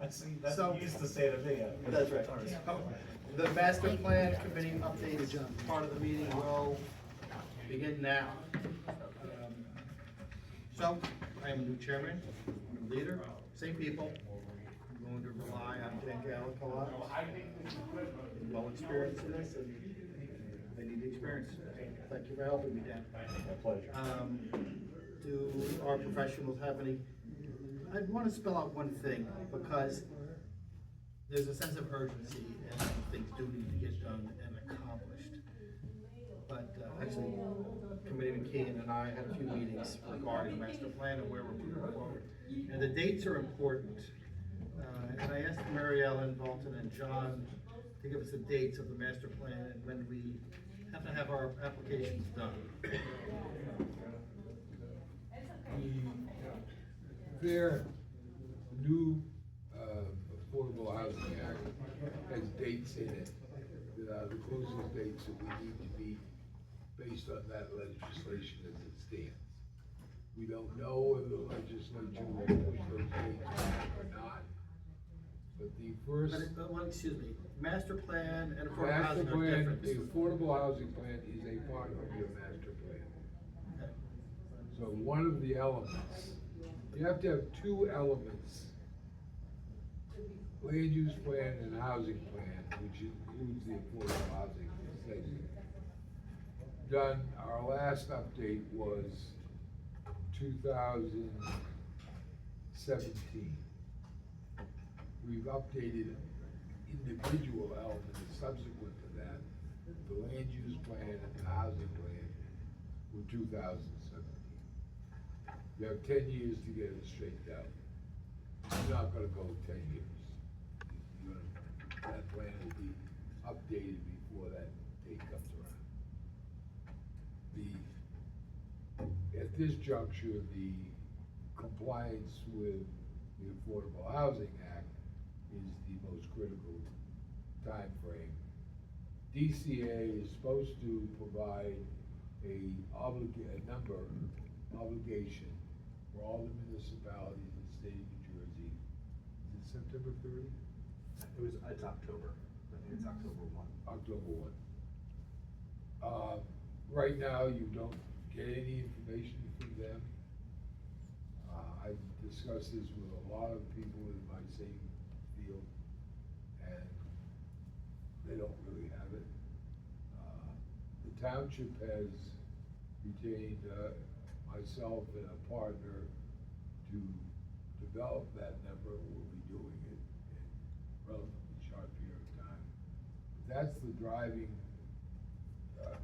That's So- what you used to say to me. That's right. The master plan committee update part of the meeting will begin now. So, I am the new chairman, new leader, same people. I'm going to rely on Dan Gallic a lot. He's well experienced in this, and they need the experience. Thank you for helping me, Dan. My pleasure. Do our professionals have any? I want to spell out one thing, because there's a sense of urgency and things do need to get done and accomplished. But actually, Committeeman Keane and I had a few meetings regarding master plan and where we're moving forward. And the dates are important. And I asked Mary Ellen, Bolton, and John to give us the dates of the master plan and when we have to have our applications done. Their new Affordable Housing Act has dates in it that are the closest dates that we need to meet based on that legislation as it stands. We don't know if the legislature will push those dates back or not, but the first. Well, excuse me, master plan and affordable Master housing are plan, different. the Affordable Housing Plan is a part of your master plan. Okay. So one of the elements, you have to have two elements. Land use plan and housing plan, which includes the affordable housing segment. Done, our last update was 2017. We've updated individual elements subsequent to that. The land use plan and the housing plan were 2017. You have 10 years to get it straightened out. You're not gonna go 10 years. That plan will be updated before that date comes around. At this juncture, the compliance with the Affordable Housing Act is the most critical time frame. DCA is supposed to provide obligation for all the municipalities in the state of New Jersey. Is it September 30? It's October. I think it's October 1. October 1. Right now, you don't get any information from them. I've discussed this with a lot of people in my same field, and they don't really have it. The township has retained myself and a partner to develop that number. We'll be doing it in a relatively short period of time. That's the driving,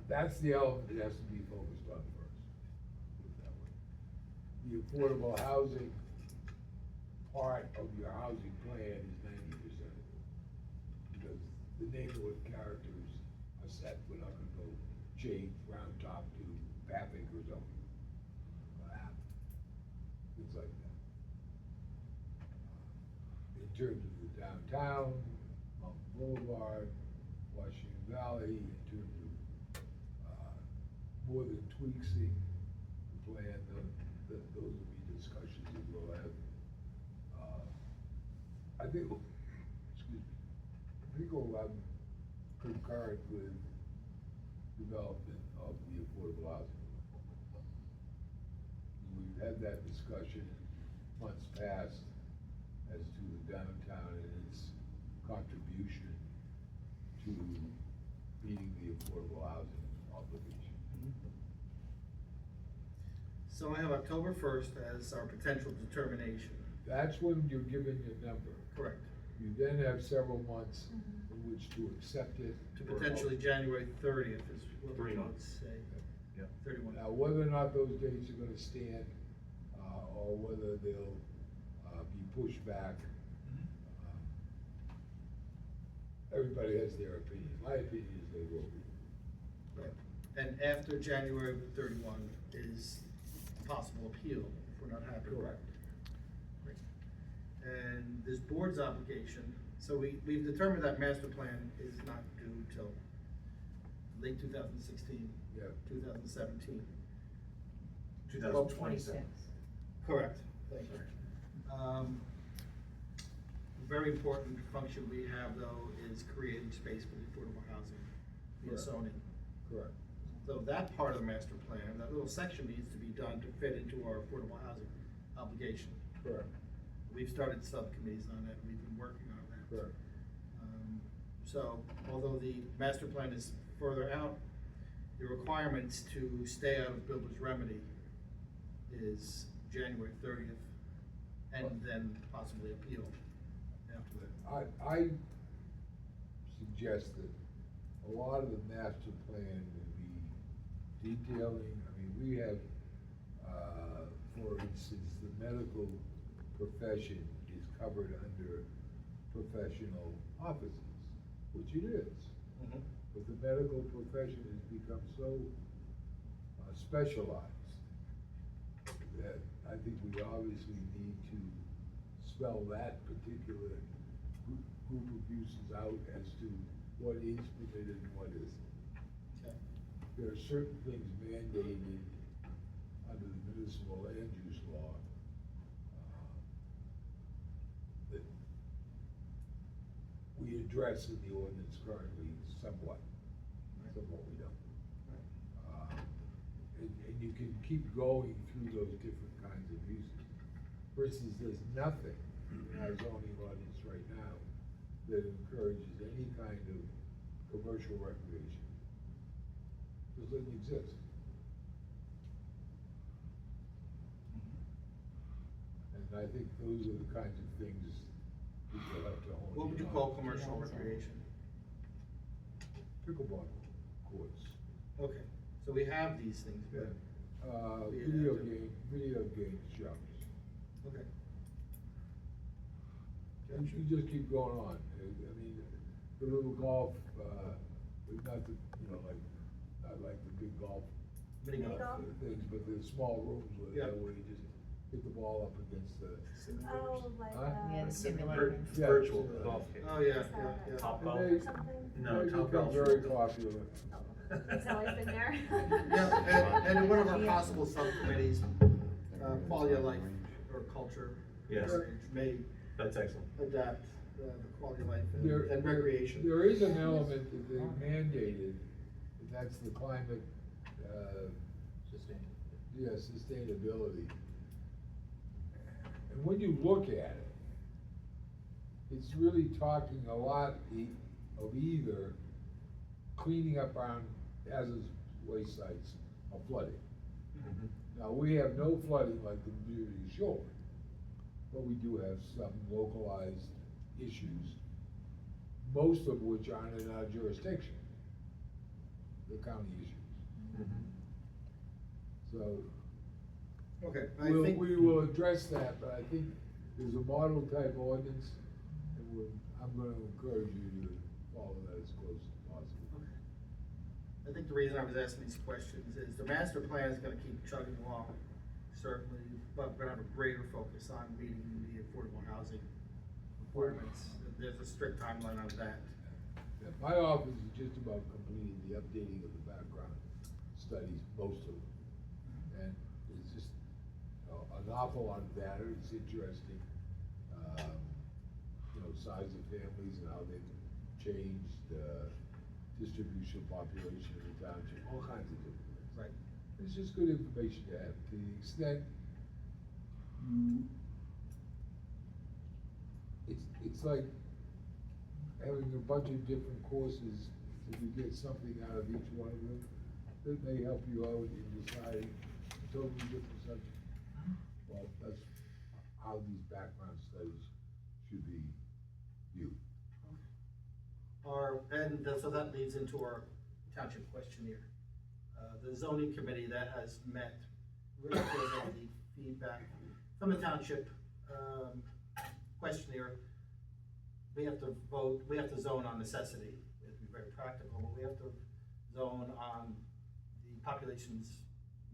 that's the element that has to be focused on first. Put it that way. The affordable housing part of your housing plan is 90%. Because the neighborhood characters are set. We're not gonna go change round top to half acre zoning. Things like that. In terms of the downtown, Mountain Boulevard, Washington Valley, in terms of more than tweaking the plan, those will be discussions that we'll have. I think, excuse me, I think we'll have concurrent with development of the affordable housing. We've had that discussion in months past as to the downtown and its contribution to meeting the affordable housing obligation. So I have October 1st as our potential determination. That's when you're given your number. Correct. You then have several months in which to accept it. To potentially January 30th is what 3 we would months. say. Yep. 31. Now, whether or not those dates are gonna stand, or whether they'll, be pushed back, everybody has their opinion. My opinion is they will be. Right. And after January 31 is possible appeal if we're not happy. Correct. Great. And this board's obligation, so we've determined that master plan is not due till late 2016, Yeah. 2017. 2026. Correct, thank you. very important function we have though is creating space for the affordable housing via Correct. zoning. Correct. So that part of the master plan, that little section needs to be done to fit into our affordable housing obligation. Correct. We've started subcommittees on that, we've been working on that. Correct. So, although the master plan is further out, the requirements to stay out of builder's remedy is January 30th, and then possibly appeal after that. I suggest that a lot of the master plan would be detailing, I mean, we have, for instance, the medical profession is covered under professional offices, which it is. Mhm. But the medical profession has become so specialized that I think we obviously need to spell that particular group of uses out as to what is permitted and what isn't. Okay. There are certain things mandated under the municipal land use law that we address in the ordinance currently somewhat we don't. And you can keep going through those different kinds of uses. For instance, there's nothing in our zoning ordinance right now that encourages any kind of commercial recreation. It doesn't exist. And I think those are the kinds of things people have to hone in on. What would you call commercial recreation? Pickleball courts. Okay, so we have these things, but, Video game shops. okay. And you just keep going on. I mean, the little golf, not the, not like the big golf Mini golf. things, but the small rooms Yeah. where you just hit the ball up against the. Oh, like, Huh? Yeah, the Vir- simulator. Yeah. Virtual golf game. Oh, yeah, Is that yeah, yeah. Top And golf. they- or something? No, they Top become Golf. very popular. It's always been there. Yeah, and one of our possible subcommittees, quality of life or culture. Yes. heritage, may That's excellent. adapt the quality of life There- and recreation. There is an element that they mandated, and that's the climate, sustainability. And when you look at it, it's really talking a lot of either cleaning up around hazardous waste sites or flooding. Now, we have no flooding like the Bermuda Shore, but we do have some localized issues, most of which aren't in our jurisdiction, the county issues. So, Okay, I think. we will address that, but I think there's a model type ordinance, and I'm gonna encourage you to follow that as close as possible. I think the reason I was asking these questions is the master plan is gonna keep chugging along, certainly, but we're gonna have a greater focus on meeting the affordable housing requirements. There's a strict timeline on that. Yeah, my office is just about completing the updating of the background studies, most of them. And it's just an awful lot of data, it's interesting. Size of families and how they've changed, distribution of population in the township, all kinds of different things. Right. It's just good information to have, to the extent you, it's like having a bunch of different courses, if you get something out of each one of them, that may help you out in deciding a totally different subject. Well, that's how these background studies should be viewed. So that leads into our township questionnaire. The zoning committee that has met, really feels like the feedback from the township, questionnaire. We have to vote, we have to zone on necessity, we have to be very practical, but we have to zone on the population's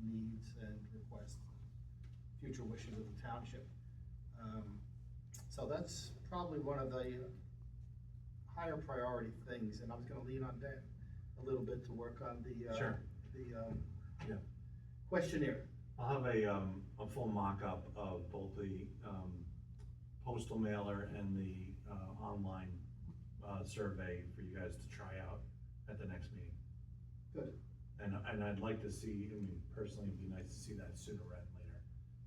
needs and requests, future wishes of the township. So that's probably one of the higher priority things, and I was gonna lean on Dan a little bit to work on the, Sure. Yeah. questionnaire. I'll have a full mock-up of both the postal mailer and the online, survey for you guys to try out at the next meeting. Good. And I'd like to see, I mean, personally, it'd be nice to see that sooner rather than later,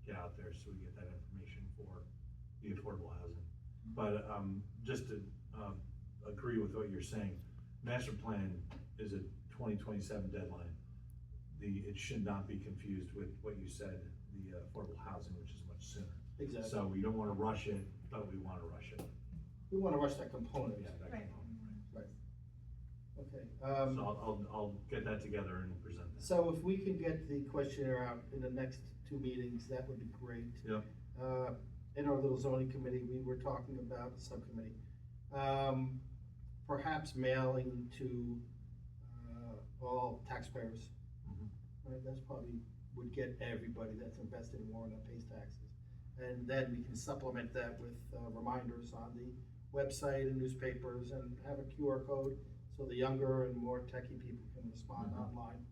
get out there so we get that information for the affordable housing. But, just to, agree with what you're saying, master plan is a 2027 deadline. It should not be confused with what you said, the affordable housing, which is much sooner. Exactly. So we don't wanna rush it, but we wanna rush it. We wanna rush that component. Yeah, that Right. component, Right. Okay, right. So I'll get that together and present that. so if we can get the questionnaire out in the next 2 meetings, that would be great. Yep. In our little zoning committee, we were talking about, the subcommittee, perhaps mailing to, all taxpayers. Mhm. Right, that's probably, would get everybody that's invested in Warren that pays taxes. And then we can supplement that with, reminders on the website and newspapers and have a QR code so the younger and more techie people can respond Mhm. online.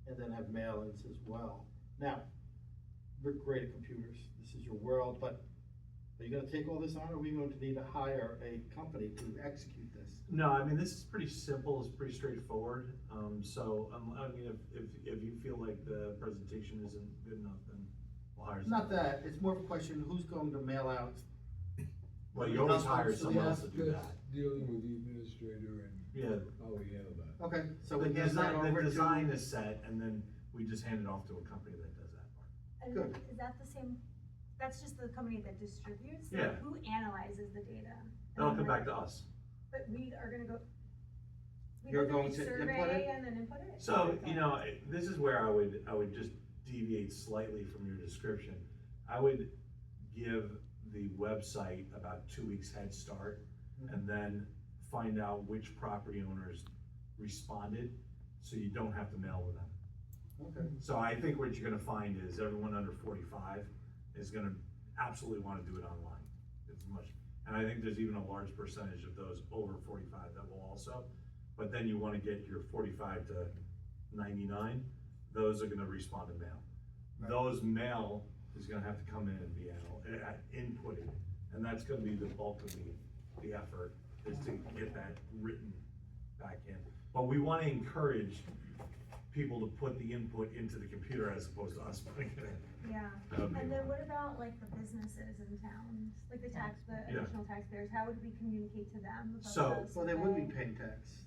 And then have mail-ins as well. Now, we're great at computers, this is your world, but are you gonna take all this on, or are we going to need to hire a company to execute this? No, I mean, this is pretty simple, it's pretty straightforward, so, I mean, if you feel like the presentation isn't good enough, then we'll hire someone. Not that, it's more of a question, who's going to mail out? Well, you always hire So someone yeah, else to do that. Just dealing with the administrator and Yeah. how we handle that. Okay, so The we hand that over to. design is set, and then we just hand it off to a company that does that part. And Good. is that the same, that's just the company that distributes? Like, Yeah. who analyzes the data? And That'll then, come like, back to us. But we are gonna go. We You're go through going each to input survey it? and then input it? So, this is where I would just deviate slightly from your description. I would give the website about 2 weeks head start, and then find out which property owners responded, so you don't have to mail to them. Okay, So I think what you're gonna find is everyone under 45 is gonna absolutely wanna do it online. It's much, and I think there's even a large percentage of those over 45 that will also. But then you wanna get your 45 to 99, those are gonna respond to mail. Right. Those mail is gonna have to come in and be inputted, and that's gonna be the bulk of the effort, is to get that written back in. But we wanna encourage people to put the input into the computer as opposed to us putting it in. Yeah, That would be and then one. what about like the businesses in town, like the Yeah. additional taxpayers, how would we communicate to them about So- the well, they would be survey? paying tax.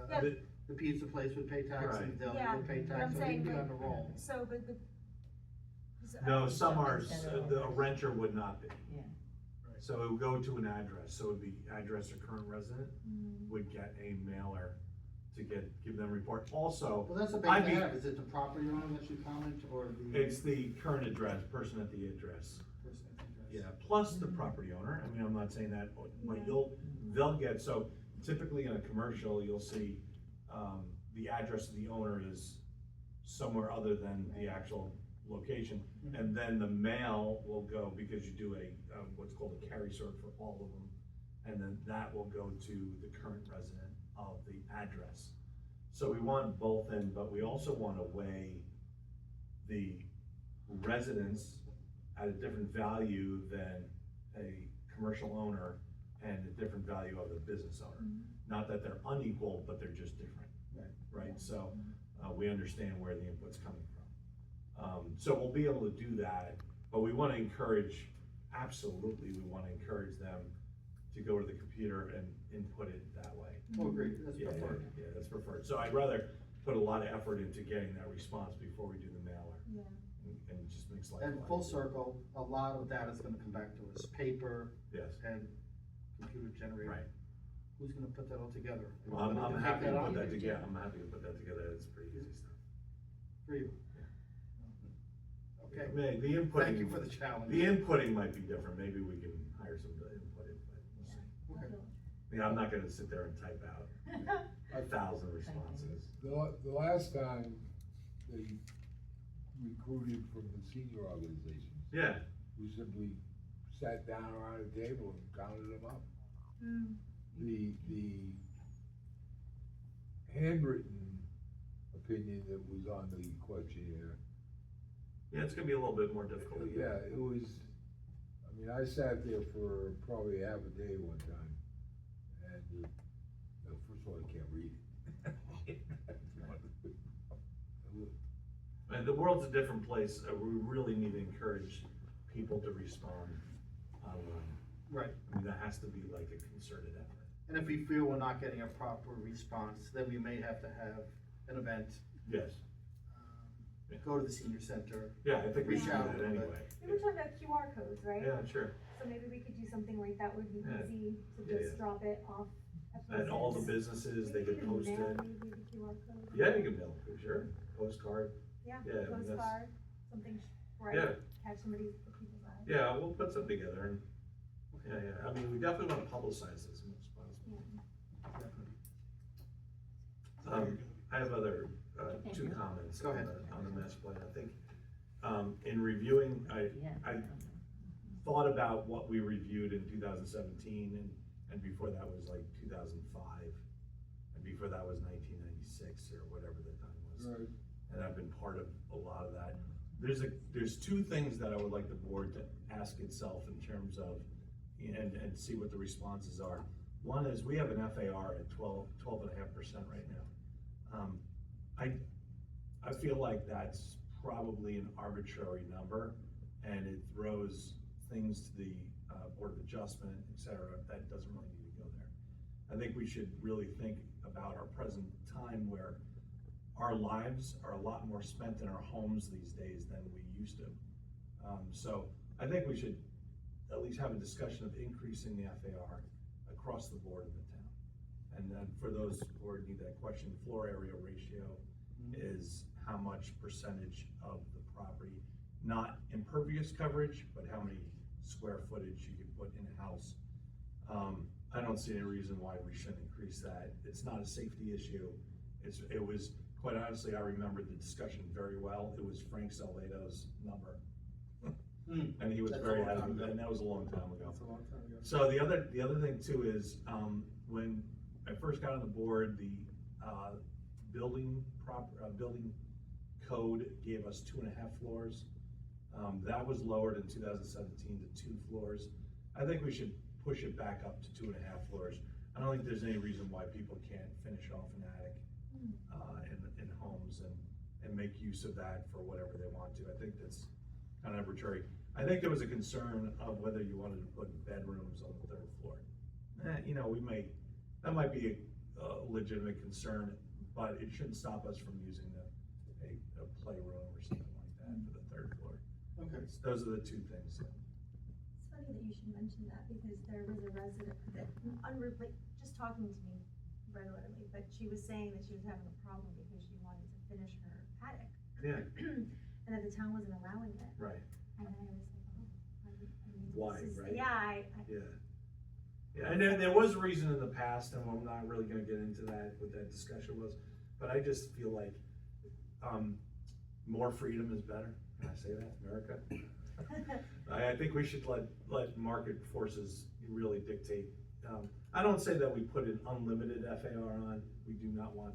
Yeah. The pizza place would pay tax, and Right. Deli Yeah, would pay but I'm tax, so they'd saying, be like, on the roll. So, but the. No, some are, Instead of- a renter would not be. Yeah. So it would go to an address, so it would be address or current resident Mm. would get a mailer to give them a report. Also, Well, that's a big I'd thing be- to have, is it the property owner that should comment, or the? it's the current address, person at the address. person at the address? Yeah, plus the property owner, I mean, I'm not saying that, but Yeah. they'll get, so typically in a commercial, you'll see, the address of the owner is somewhere other than the actual location. And then the mail will go, because you do what's called a carry sort for all of them. And then that will go to the current resident of the address. So we want both in, but we also want to weigh the residents at a different value than a commercial owner and a different value of the business owner. Not that they're unequal, but they're just different. Right, so, we understand where the input's coming from. So we'll be able to do that, but we wanna encourage, absolutely, we wanna encourage them to go to the computer and input it that way. Oh, agreed, that's Yeah, preferred. yeah, that's preferred. So I'd rather put a lot of effort into getting that response before we do the mailer, Yeah. and it just makes life. a And lot full easier. circle, a lot of that is gonna come back to us, paper Yes, and computer generated. right. Who's gonna put that all together? Well, I'm Anybody happy take to on? put that together, I'm happy to put that together, it's pretty easy stuff. For you. I Okay, mean, the inputting. thank you for the challenge. The inputting might be different, maybe we can hire someone to input it, but we'll see. Okay. Yeah, I'm not gonna sit there and type out 1,000 responses. The last time they recruited from the senior organizations, Yeah, we simply sat down around a table and counted them up. Mm. The handwritten opinion that was on the questionnaire, yeah, it's gonna be a little bit more difficult. yeah, it was, I mean, I sat there for probably half a day one time, and, first of all, I can't read. And the world's a different place, we really need to encourage people to respond online. Right. I mean, that has to be like a concerted effort. And if we feel we're not getting a proper response, then we may have to have an event, Yes, Yeah. go to the senior center. yeah, I think we Reach should do out a that little bit. anyway. We were talking about QR codes, right? Yeah, sure. So maybe we could do something like that would be Yeah. easy to Yeah, just yeah. drop it off at And all the places. businesses, they Maybe could even post mail it. maybe the QR code. Yeah, you can mail, it, sure, postcard. Yeah, Yeah, I mean, that's- postcard, something bright, Yeah. catch somebody's, people's eye. Yeah, we'll put something together and, yeah, I mean, we definitely wanna publicize this as much as possible. Yeah. Definitely. I have other, two comments Go on ahead. on the master plan, I think, in reviewing, I thought about what we reviewed in 2017, and before that was like 2005, and before that was 1996, or whatever the time was. Right. And I've been part of a lot of that. There's two things that I would like the board to ask itself in terms of, and see what the responses are. One is, we have an FAR at 12.5% right now. I feel like that's probably an arbitrary number, and it throws things to the Board of Adjustment, et cetera, that doesn't really need to go there. I think we should really think about our present time, where our lives are a lot more spent in our homes these days than we used to. So I think we should at least have a discussion of increasing the FAR across the board in the town. And then for those who need that question, floor area ratio is how much percentage of the property, not impervious coverage, but how many square footage you can put in a house. I don't see any reason why we shouldn't increase that. It's not a safety issue. It was, quite honestly, I remember the discussion very well. It was Frank Salvato's number. And he was That's a very long time adamant, ago. and that was a long time ago. That's a long time ago. So the other thing too is, when I first got on the board, the, building code gave us 2.5 floors. That was lowered in 2017 to 2 floors. I think we should push it back up to 2.5 floors. I don't think there's any reason why people can't finish off an attic, in homes and make use of that for whatever they want to. I think that's kind of arbitrary. I think there was a concern of whether you wanted to put bedrooms on the 3rd floor. You know, that might be a legitimate concern, but it shouldn't stop us from using a playroom or something like that for the 3rd floor. Okay. Those are the two things. It's funny that you should mention that, because there was a resident that, like, just talking to me regularly, but she was saying that she was having a problem because she wanted to finish her attic. Yeah, And that the town wasn't allowing it. right, And I was like, oh, I mean, Why, this is- right? Yeah, yeah. Yeah, and there was a reason in the past, and I'm not really gonna get into that, what that discussion was, but I just feel like, more freedom is better. Can I say that, America? I think we should let market forces really dictate. I don't say that we put an unlimited FAR on. We do not want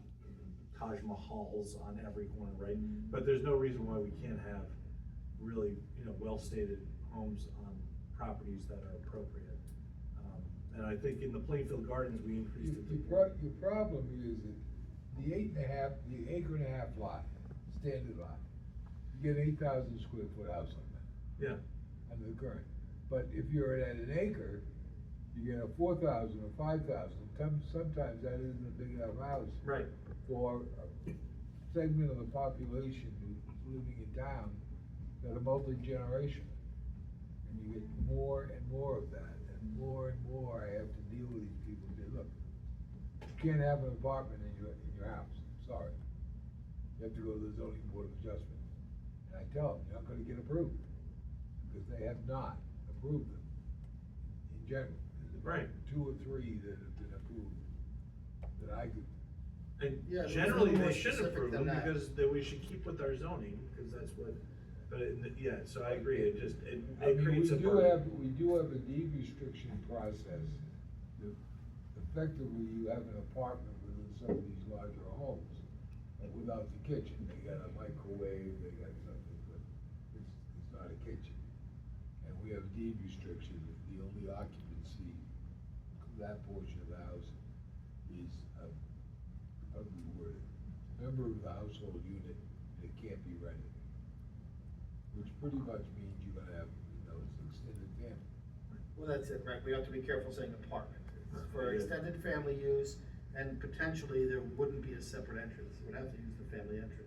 Taj Mahals on every corner, right? But there's no reason why we can't have really, well-stated homes on properties that are appropriate. And I think in the Plainfield Gardens, we increased it to. Your problem is that the acre and a half lot, standard lot, you get 8,000 square foot house on that. Yeah, Under the current. But if you're at an acre, you get a 4,000 or 5,000, sometimes that isn't a big enough house right, for a segment of the population who's living in town that are multi-generational. And you get more and more of that, and more I have to deal with these people and say, look, you can't have an apartment in your house, I'm sorry. You have to go to the zoning board of adjustment. And I tell them, you're not gonna get approved, because they have not approved them in general. There's about Right. 2 or 3 that have been approved, that I could. and Yeah, it was a generally little more they should specific approve than them, that. because we should keep with our zoning, because that's what, but yeah, so I agree, it I mean, creates a we do have a deed restriction process. That effectively, you have an apartment within some of these larger homes, and without the kitchen. They got a microwave, they got something, but it's not a kitchen. And we have deed restriction, the only occupancy, that portion of the house is a member of the household unit, and it can't be rented. Which pretty much means you're gonna have, it's extended family. Well, that's it, right, we have to be careful saying apartment. For Yeah. extended family use, and potentially there wouldn't be a separate entrance, we'd have to use the family entrance.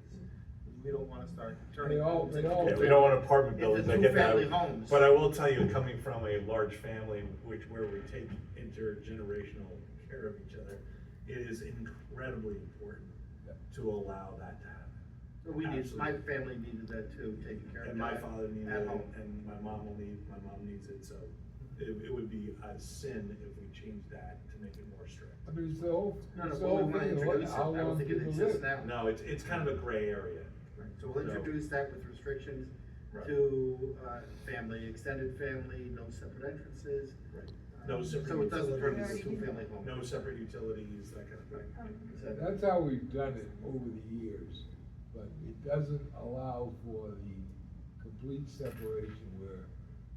We don't wanna start turning They all- homes they into all- Yeah, we don't want apartment into buildings, I get that. two-family homes. But I will tell you, coming from a large family, where we take intergenerational care of each other, it is incredibly important Yeah. to allow that to happen. We need, my Absolutely. family needed that too, taking care of And my that father needed at it, home. and my mom needs it, so it would be a sin if we changed that to make it more strict. I mean, it's the whole, No, no, it's but the we whole wanna thing, introduce it, how I don't long think it people exists live. now. No, it's kind of a gray area. Right, so we'll So- introduce that with restrictions Right. to, family, extended family, no separate entrances. Right. No separate So it doesn't turn into a utilities. two-family home. No separate utilities, that kind of thing. Is that- That's how we've done it over the years, but it doesn't allow for the complete separation where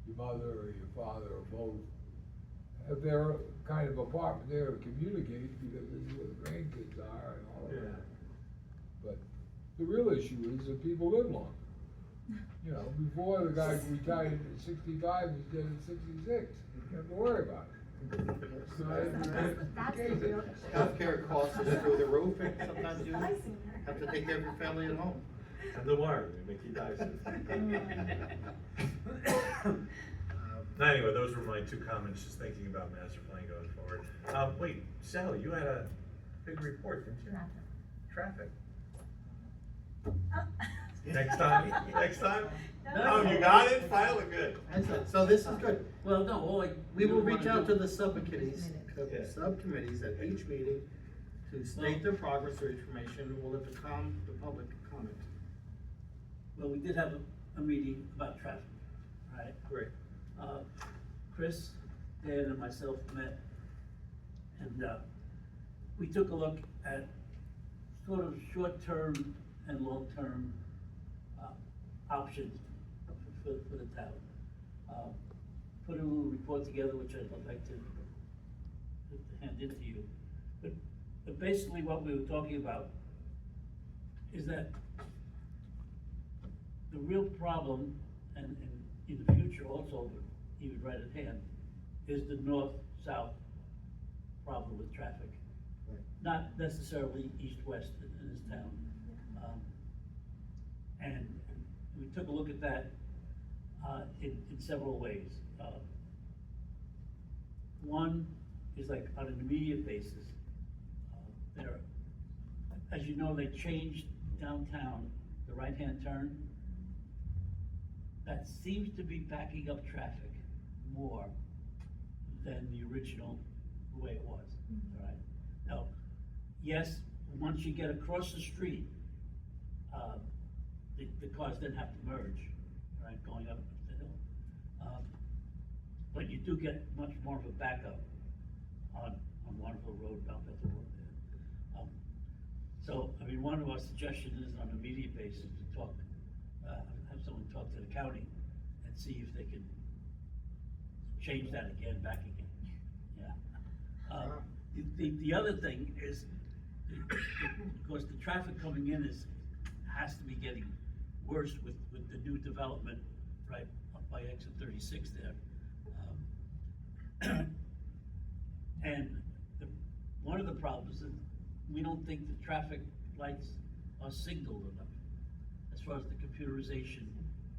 your mother or your father or both have their kind of apartment there to communicate because this is where the grandkids are and all of Yeah. that. But the real issue is that people live longer. Before the guy retired at 65, he's dead at 66, you don't have to worry about it. That's the real issue. Healthcare costs is through the roof, and sometimes you I seen her. have to take care of your family at home. And the wire, they make you die soon. Anyway, those were my two comments, just thinking about master plan going forward. Wait, Sally, you had a big report, didn't you? Traffic. Next time, next time? No. Oh, you got it? Finally, good. So this is good. Well, no, all I. We will really reach wanna out do- to the subcommittees, Yeah. at each meeting to state their progress or information, and we'll let the public comment. Well, we did have a meeting about traffic, right? Great. Chris, Dan, and myself met, and, we took a look at sort of short-term and long-term, options for the town. Put a little report together, which I'd like to hand in to you. But basically what we were talking about is that the real problem, and in the future also, but even right at hand, is the north-south problem with traffic. Right. Not necessarily east-west in this town. And we took a look at that, in several ways. One is like on an immediate basis. There, as you know, they changed downtown, the right-hand turn. That seems to be backing up traffic more than the original way it was, all right? Now, yes, once you get across the street, the cars then have to merge, right, going up the hill. But you do get much more of a backup on Waterville Road, Mount Bethel Road there. So, I mean, one of our suggestions is on an immediate basis to talk, have someone talk to the county and see if they can change that again, back again, yeah. The other thing is, of course, the traffic coming in has to be getting worse with the new development, right, up by exit 36 there. And one of the problems is we don't think the traffic lights are signaled enough as far as the computerization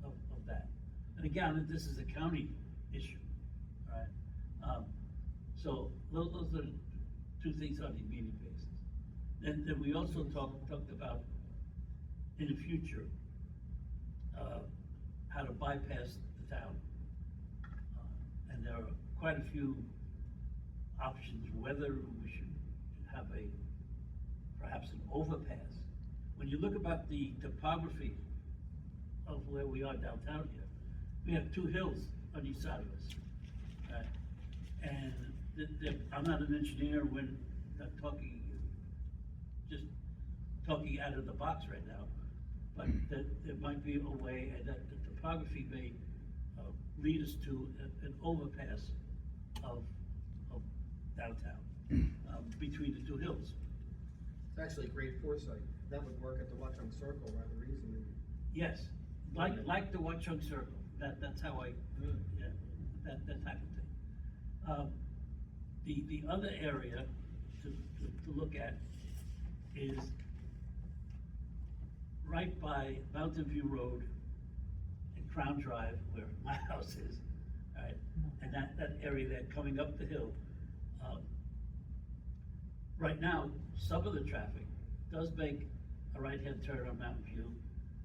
of that. And again, this is a county issue, right? So those are two things on the immediate basis. Then we also talked about in the future, how to bypass the town. And there are quite a few options, whether we should have perhaps an overpass. When you look about the topography of where we are downtown here, we have two hills on each side of us. Right? And I'm not an engineer when I'm just talking out of the box right now, but that there might be a way that the topography may lead us to an overpass of downtown, between the two hills. It's actually great foresight. That would work at the Watchung Circle rather easily. Yes, like the Watchung Circle, that's how yeah, that type of thing. The other area to look at is right by Mountain View Road and Crown Drive, where my house is, all right? And that area there coming up the hill. Right now, some of the traffic does make a right-hand turn on Mountain View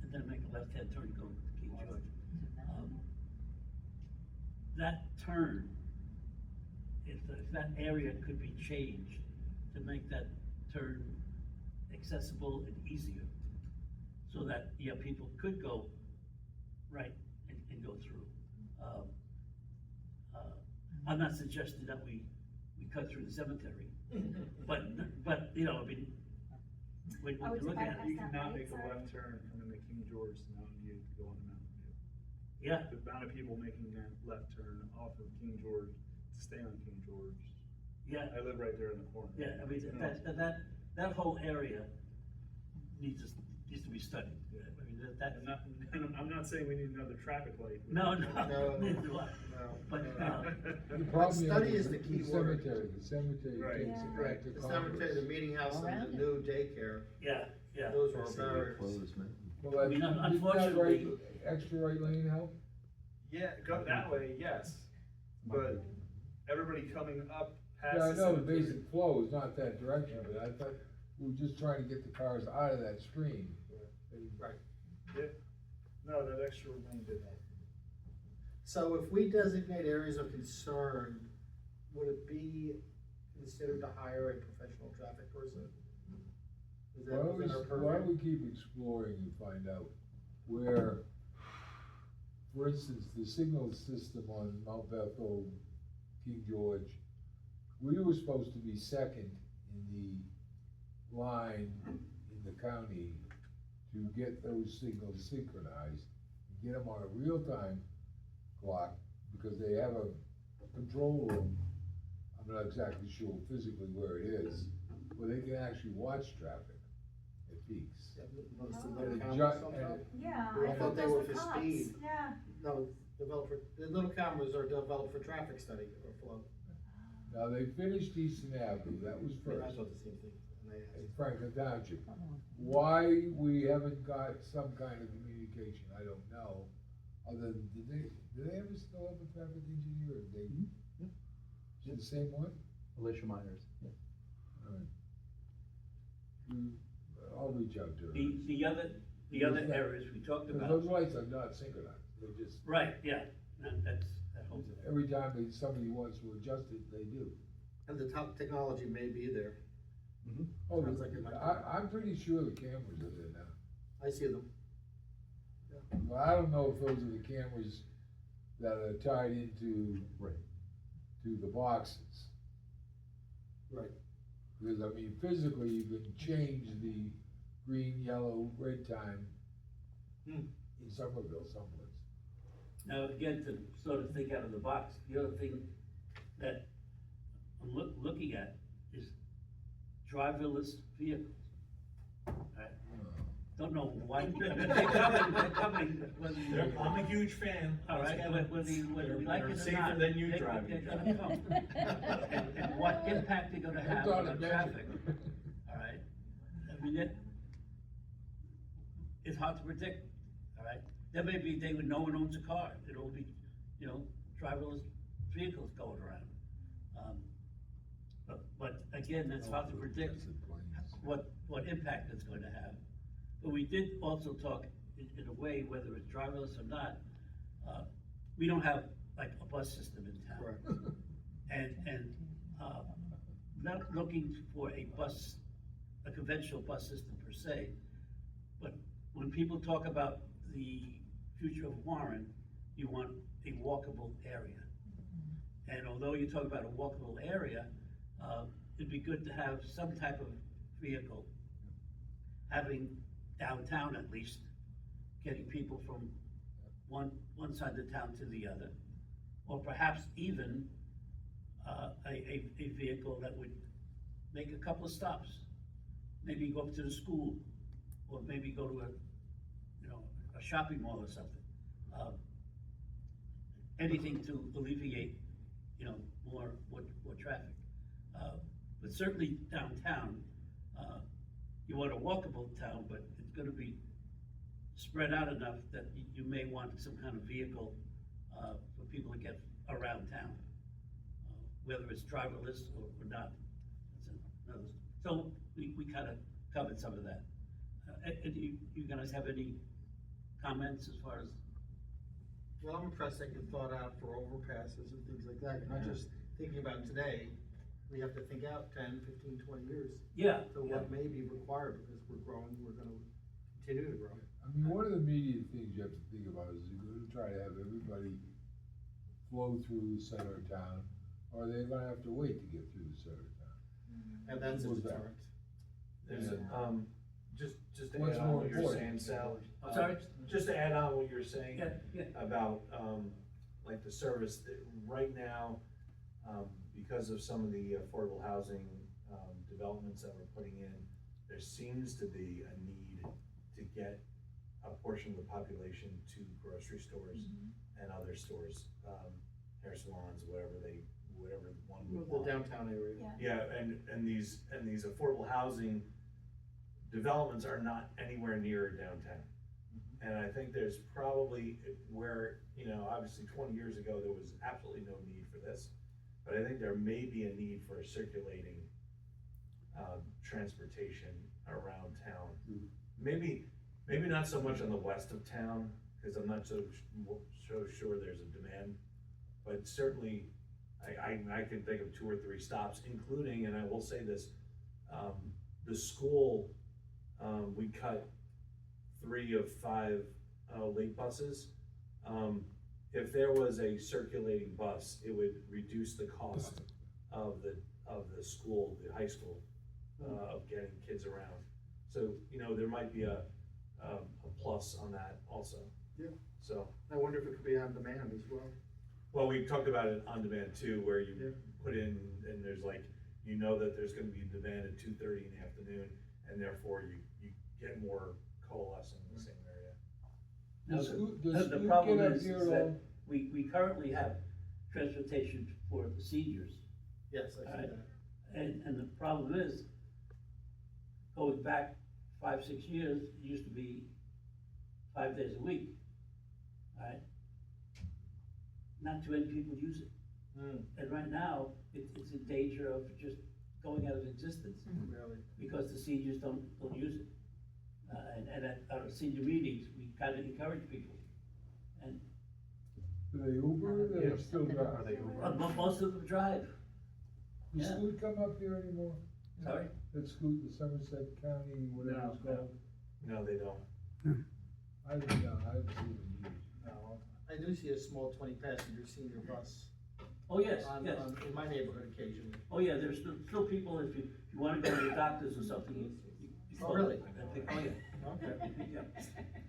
and then make a left-hand turn going to King George. That turn, if that area could be changed to make that turn accessible and easier, so that, yeah, people could go right and go through. I'm not suggesting that we cut through the cemetery, but, you know, I mean, when Oh, you it's look about at that it, You cannot make a Sorry. left turn from the King George to Mountain View to go on to Mountain View. yeah, The amount of people making that left turn off of King George to stay on King George. yeah, I live right there in the corner. yeah, I mean, No. that whole area needs to be studied. I mean, I'm not saying we need another traffic light. no, No. neither do I. But, The problem study is is the key the word. cemetery Right. takes it Right, back to the cemetery, the Congress. meeting house and the new daycare, yeah, yeah. those are barriers. Well, I mean, didn't that unfortunately- right- extra right lane help? Yeah, go that way, yes, but everybody coming up past. Yeah, I know the cemetery- basic flow is not that direction, but I thought we were just trying to get the cars out of that stream. Right. Yeah, no, that extra lane did help. So if we designate areas of concern, would it be considered to hire a professional traffic person? Is that within our Why don't purview? we keep exploring and find out where, for instance, the signal system on Mount Bethel, King George, we were supposed to be second in the line in the county to get those signals synchronized, and get them on a real-time clock, because they have a control room, I'm not exactly sure physically where it is, where they can actually watch traffic at peaks. Most of Oh. the And it cameras ju- somehow? and Yeah, I I thought thought they those were were for cops, speed. yeah. No, the little cameras are developed for traffic study or flow. Now, they finished Easton Avenue, that was I first, thought the same thing. And they- in Franklin Township. Why we haven't got some kind of communication, I don't know, other than, do they ever still have a traffic engineer, or they? Is it the same one? Alicia Myers. Alright. I'll reach out to her. The other areas we talked Because about, those lights are not synchronized, they're just, right, yeah, that's, that whole. every time somebody wants to adjust it, they do. And the top technology may be there. Oh, Sounds like it might be. I'm pretty sure the cameras are there now. I see them. Well, I don't know if those are the cameras that are tied into, Right. to the boxes. Right. Because, I mean, physically, you can change the green, yellow, red time Hmm. in Somerville someplace. Now, again, to sort of think out of the box, the other thing that I'm looking at is driverless vehicles. Right? Don't know why, they're coming, whether you. I'm a huge fan. All right, whether you like it or Safer not, than you they're driving. gonna come. And what impact they're gonna have It's on on a traffic, measure. all right? I mean, it's hard to predict, all right? There may be a day when no one owns a car, it'll be, you know, driverless vehicles going around. But again, that's hard to predict what impact it's going to have. But we did also talk in a way, whether it's driverless or not, we don't have like a bus system in town. Correct. And not looking for a conventional bus system per se, but when people talk about the future of Warren, you want a walkable area. And although you talk about a walkable area, it'd be good to have some type of vehicle, having downtown at least, getting people from one side of the town to the other. Or perhaps even, a vehicle that would make a couple of stops. Maybe go up to the school, or maybe go to a shopping mall or something. Anything to alleviate, more traffic. But certainly downtown, you want a walkable town, but it's gonna be spread out enough that you may want some kind of vehicle, for people to get around town. Whether it's driverless or not, that's another, so we kinda covered some of that. And you guys have any comments as far as? Well, I'm impressed that you thought out for overpasses and things like that, you're not just thinking about today, we have to think out 10, 15, 20 years. Yeah. So what may be required, because we're growing, we're gonna continue to grow. I mean, one of the immediate things you have to think about is you're gonna try to have everybody flow through the center of town, or they're gonna have to wait to get through the center of town. And that's a What's that? deterrent. There's, just to What's add on more what you're saying, important? Sal. I'm sorry? Just to add on what you're saying. Yeah. About, like the service, that right now, because of some of the affordable housing, developments that we're putting in, there seems to be a need to get a portion of the population to grocery stores and other stores, hair salons, whatever one would The want. downtown area. Yeah. Yeah, and these affordable housing developments are not anywhere near downtown. And I think there's probably where, obviously 20 years ago, there was absolutely no need for this. But I think there may be a need for a circulating, transportation around town. Maybe not so much on the west of town, because I'm not so sure there's a demand. But certainly, I can think of 2 or 3 stops, including, and I will say this, the school, we cut 3 of 5 late buses. If there was a circulating bus, it would reduce the cost of the school, the high school, of getting kids around. So, there might be a plus on that also. Yeah. So, I wonder if it could be on demand as well. well, we talked about it on demand too, where you Yeah. put in, and there's like, that there's gonna be demand at 2:30 in the afternoon, and therefore you get more coalescing in the same area. No, Does the Scoot problem get up is here that at all? we currently have transportation for the seniors. Yes, I see Alright. that. And the problem is, going back 5, 6 years, it used to be 5 days a week. Alright? Not too many people use it. And right now, it's in danger of just going out of existence, Really. because the seniors don't use it. And at our senior meetings, we kind of encourage people. And Do they Uber, or Yeah. they still drive? Are they Uber? most of them drive. Does Yeah. Scoot come up here anymore? Sorry? That Scoot, the Somerset County, whatever it's No. called? No, they don't. I haven't seen it in years. No, I do see a small 20-passenger senior bus Oh, yes, on, yes. in my neighborhood occasionally. Oh, yeah, there's still people, if you wanna go to the doctors or something, you Oh, call really? them. I think, oh, yeah. Okay. Yeah.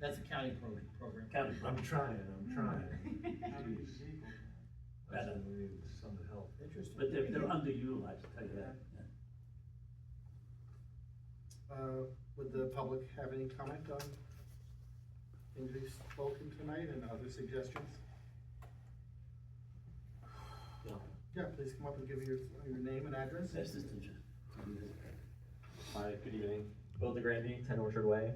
That's a county program. County. I'm trying. Jeez. That's when we need some help. Interesting. But they're underutilized, I'll tell you that. Yeah. Would the public have any comment on things we've spoken tonight and other suggestions? Yeah, please come up and give your name and address. That's just a. Hi, good evening. Bill DeGrandy, 10 Orchard Way.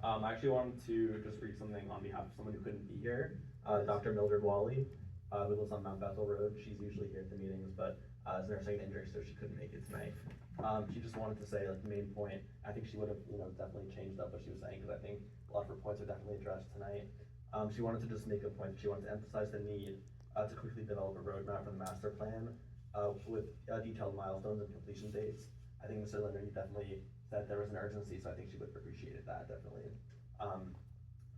I actually wanted to just read something on behalf of someone who couldn't be here. Dr. Mildred Wally, who lives on Mount Bethel Road. She's usually here at the meetings, but is nursing an injury, so she couldn't make it tonight. She just wanted to say, like, the main point, I think she would have, definitely changed up what she was saying, because I think a lot of her points are definitely addressed tonight. She wanted to just make a point, she wanted to emphasize the need to quickly develop a roadmap for the master plan with detailed milestones and completion dates. I think Mr. Linder, you definitely said there was an urgency, so I think she would have appreciated that, definitely.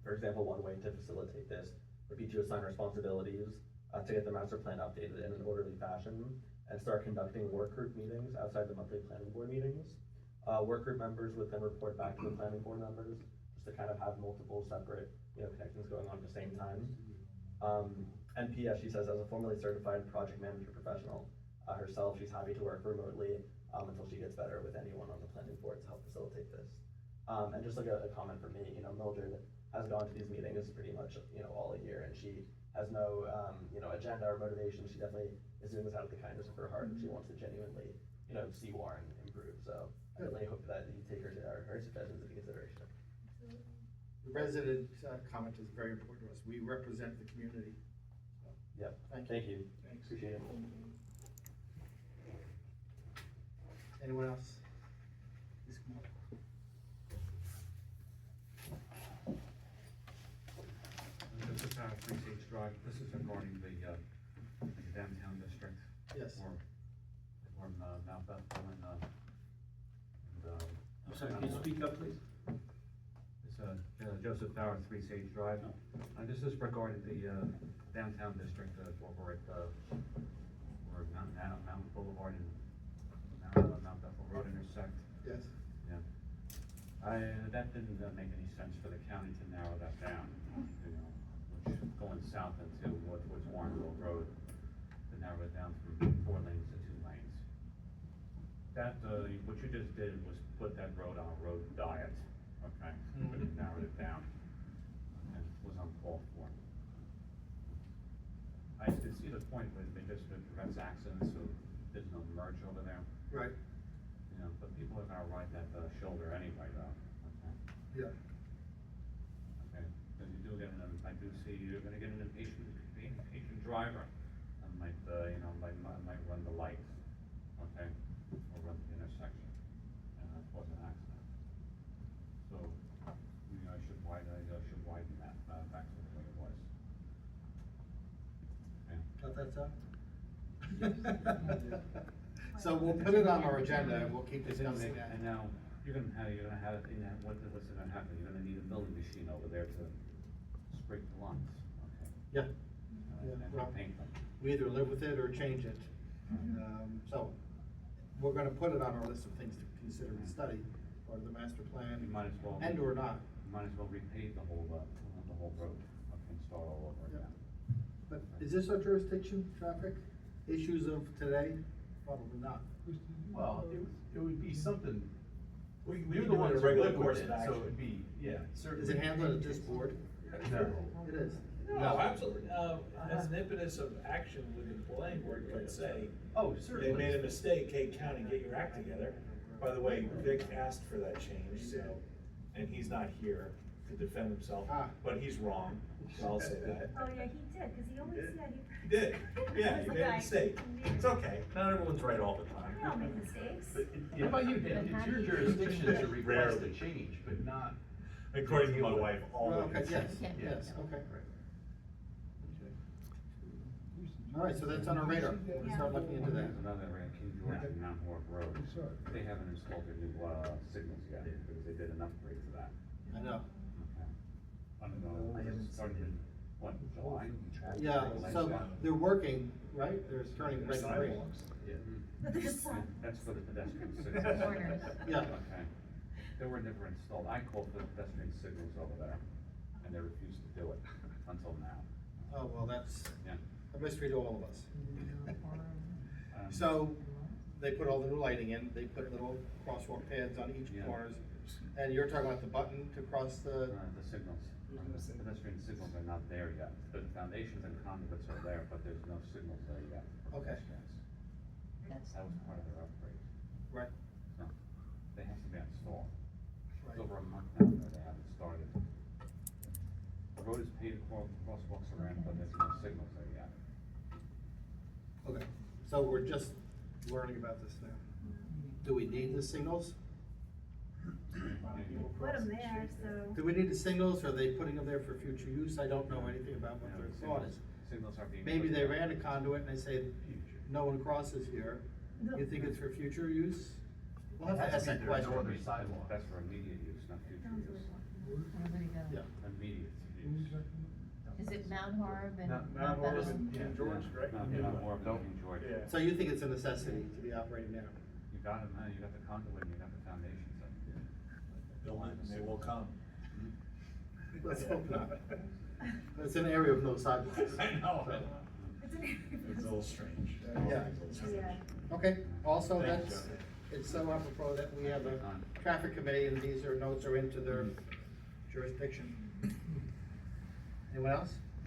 For example, one way to facilitate this would be to assign responsibilities to get the master plan updated in an orderly fashion and start conducting work group meetings outside the monthly planning board meetings. Work group members would then report back to the planning board members, just to kind of have multiple separate, connections going on at the same time. And P.S., she says, as a formerly certified project manager professional, herself, she's happy to work remotely, until she gets better with anyone on the planning board to help facilitate this. And just like a comment from me, Mildred has gone to these meetings pretty much, all a year, and she has no, agenda or motivation. She definitely is doing this out of the kindness of her heart, and she wants to genuinely, see Warren improve. So I really hope that you take her suggestions into consideration. The resident comment is very important to us. We represent the community. Yep, Thank you. thank you. Appreciate it. Anyone else? Please come up. This is 3 Sage Drive, this is regarding the downtown district. Yes. Or Mount Bethel and, I'm sorry, can you speak up, please? it's Joseph Bauer, 3 Sage Drive. This is regarding the downtown district over at, where Mountain Boulevard and Mount Bethel Road intersect. Yes. Yeah. That didn't make any sense for the county to narrow that down, which going south into what's Warrenville Road, to narrow it down from 4 lanes to 2 lanes. That, what you just did was put that road on a road diet, okay? But it narrowed it down, and it was uncalled for. I can see the point where it just prevents accidents, so there's no merge over there. Right. But people are gonna ride that shoulder anyway, though, okay? Yeah. Okay, because you do get I do see you're gonna get an impatient driver, and might run the light, okay, or run the intersection, and cause an accident. So, I should widen that, back to the way it was. Okay. Got that, Tom? So we'll put it on our agenda and we'll keep discussing that. And now, you're gonna have, what's gonna happen, you're gonna need a milling machine over there to scrape the lines, okay? Yeah. Yeah, And well, paint them. we either live with it or change it. So we're gonna put it on our list of things to consider and study, part of the master You plan, might as well. and or not. You might as well repave the whole road, okay, and start all over again. But is this our jurisdiction, traffic? Issues of today? Probably not. Well, it would be something, You're the one in a regular course of so action. it would be, yeah, certainly. Is it handled at this board? No. It is. No, absolutely. As an impetus of action within the planning board, you could say, Oh, they certainly. made a mistake, hey, county, get your act together. By the way, Vic asked for that change, so, and he's not here to defend himself, Ah. but he's wrong, so I'll say that. Oh, yeah, he did, cause he always said he. He did, yeah, He's you like, made a "I mistake. did." It's okay, not everyone's right all the time. We all make mistakes. What about you, Dan? It's your jurisdiction to request a change, but not. According to my wife, always. Okay, yes, Yeah. yes, okay. All right, so that's on our radar. We'll start looking into that. There's another, King George and Mount Horeb Road, they haven't installed their new, signals yet, because they did an upgrade to that. I know. Okay. I don't know, it started in, what, July? Yeah, so they're working, right? They're turning red and green. But there's some. That's for the pedestrian signals. Corners. Yeah. Okay. They were never installed. I called for the pedestrian signals over there, and they refused to do it until now. Oh, well, that's Yeah. a mystery to all of us. Um, So, they put all the new lighting in, they put little crosswalk pads on each Yeah. corners, and you're talking about the button to cross the, The signals, pedestrian signals are not there yet. The foundations and conduits are there, but there's no signals there yet for Okay. pedestrians. That was part of their upgrade, right, so they have to be installed. right. It's over a month now that they haven't started. The road is paved, crosswalks around, but there's no signals there yet. Okay, so we're just learning about this now. Do we need the signals? Put them there, so. Do we need the signals? Are they putting them there for future use? I don't know anything about what their thought is. Signals are being. Maybe put they there. ran a conduit and they say, no one crosses here. You think it's for future use? We'll have to ask that question. other sidewalk. That's for immediate use, not future use. Yeah. Immediate use. Is it Mount Horeb and? Mount Horeb Bethel? and King George, right? Not more of King George. Yeah. So you think it's a necessity to be operating now? You got them, you got the conduit, you got the foundations up. Bill, and they will come. Let's hope not. It's an area with no sidewalks. I know. It's an- It's a little strange. Yeah. Yeah. Okay, also Thank you, that's, Jeff. it's so apropos that we have a traffic committee and these are, notes are into their jurisdiction. Anyone else?